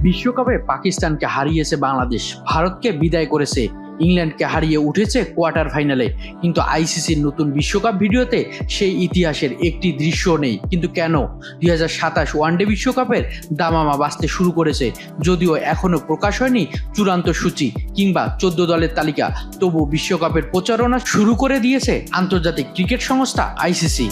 বিশ্বকাপে পাকিস্তানকে হারিয়েছে বাংলাদেশ, ভারতকে বিদায় করেছে, ইংল্যান্ডকে হারিয়ে উঠেছে কোয়ার্টার ফাইনালে। কিন্তু আইসিসির নতুন বিশ্বকাপ ভিডিওতে সেই ইতিহাসের একটি দৃশ্য নেই। কিন্তু কেন? 2027 ওয়ানডে বিশ্বকাপের দামামা বাজতে শুরু করেছে। যদিও এখনো প্রকাশ হয়নি চূড়ান্ত সূচি কিংবা 14 দলের তালিকা, তবু বিশ্বকাপের প্রচারণা শুরু করে দিয়েছে আন্তর্জাতিক ক্রিকেট সংস্থা আইসিসি।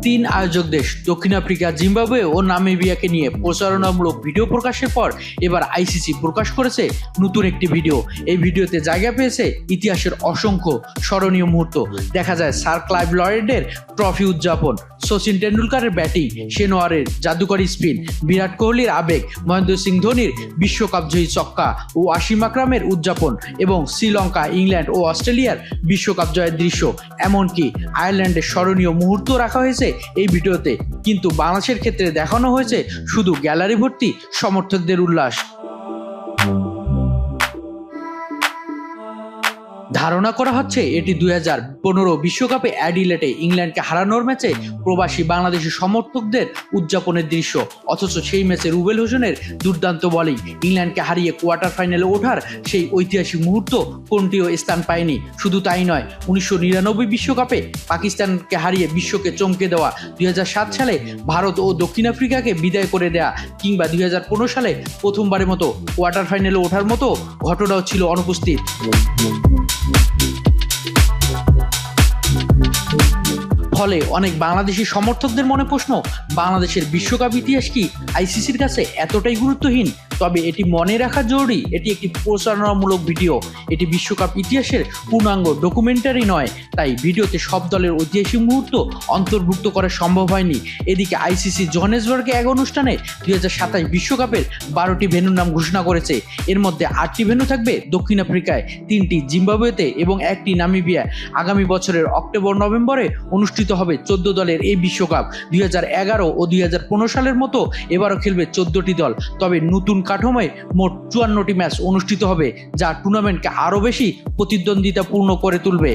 3 আয়োজক দেশ দক্ষিণ আফ্রিকা, জিম্বাবুয়ে ও নামিবিয়াকে নিয়ে প্রচারণামূলক ভিডিও প্রকাশের পর এবার আইসিসি প্রকাশ করেছে নতুন একটি ভিডিও। এই ভিডিওতে জায়গা পেয়েছে ইতিহাসের অসংখ্য স্মরণীয় মুহূর্ত। দেখা যায় স্যার ক্লাইভ লয়েডের ট্রফি উদযাপন, সচিন টেন্ডুলকারের ব্যাটিং, শেন ওয়ারের জাদুকরী স্পিন, বিরাট কোহলির আবেগ, মহেন্দ্র সিং ধোনির বিশ্বকাপ জয়ী ছক্কা ও ওয়াসিম আকরামের উদযাপন এবং শ্রীলঙ্কা, ইংল্যান্ড ও অস্ট্রেলিয়ার বিশ্বকাপ জয়ের দৃশ্য, এমনকি আয়ারল্যান্ডের স্মরণীয় মুহূর্ত রাখা হয়েছে এই ভিডিওতে। কিন্তু বাংলাদেশের ক্ষেত্রে দেখানো হয়েছে শুধু গ্যালারি ভর্তি সমর্থকদের উল্লাস। ধারণা করা হচ্ছে এটি 2015 বিশ্বকাপে অ্যাডিলেডে ইংল্যান্ডকে হারানোর ম্যাচে প্রবাসী বাংলাদেশি সমর্থকদের উদযাপনের দৃশ্য। অথচ সেই ম্যাচে রুবেল হোসেনের দুর্দান্ত বোলিং ইংল্যান্ডকে হারিয়ে কোয়ার্টার ফাইনালে ওঠার সেই ঐতিহাসিক মুহূর্ত কোনটিও স্থান পায়নি। শুধু তাই নয়, 1999 বিশ্বকাপে পাকিস্তানকে হারিয়ে বিশ্বকে চমকে দেওয়া, 2007 সালে ভারত ও দক্ষিণ আফ্রিকাকে বিদায় করে দেয়া, কিংবা 2015 সালে প্রথমবারের মতো কোয়ার্টার ফাইনালে ওঠার মতো ঘটনাও ছিল অনুপস্থিত। ফলে অনেক বাংলাদেশি সমর্থকদের মনে প্রশ্ন, বাংলাদেশের বিশ্বকাপ ইতিহাস কি আইসিসির কাছে এতটাই গুরুত্বহীন? তবে এটি মনে রাখা জরুরি, এটি একটি প্রচারণামূলক ভিডিও, এটি বিশ্বকাপ ইতিহাসের পূর্ণাঙ্গ ডকুমেন্টারি নয়। তাই ভিডিওতে সব দলের ঐতিহাসিক মুহূর্ত অন্তর্ভুক্ত করা সম্ভব হয়নি। এদিকে আইসিসি জোহানেসবার্গে এক অনুষ্ঠানে 2027 বিশ্বকাপের 12টি ভেন্যুর নাম ঘোষণা করেছে। এর মধ্যে 8টি ভেন্যু থাকবে দক্ষিণ আফ্রিকায়, 3টি জিম্বাবুয়েতে এবং 1টি নামিবিয়ায়। আগামী বছরের অক্টোবর-নভেম্বরে অনুষ্ঠিত হবে 14 দলের এই বিশ্বকাপ। 2011 ও 2015 সালের মতো এবারও খেলবে 14টি দল। তবে নতুন কাঠামোয় মোট 54টি ম্যাচ অনুষ্ঠিত হবে, যা টুর্নামেন্টকে আরও বেশি প্রতিদ্বন্দ্বিতাপূর্ণ করে তুলবে।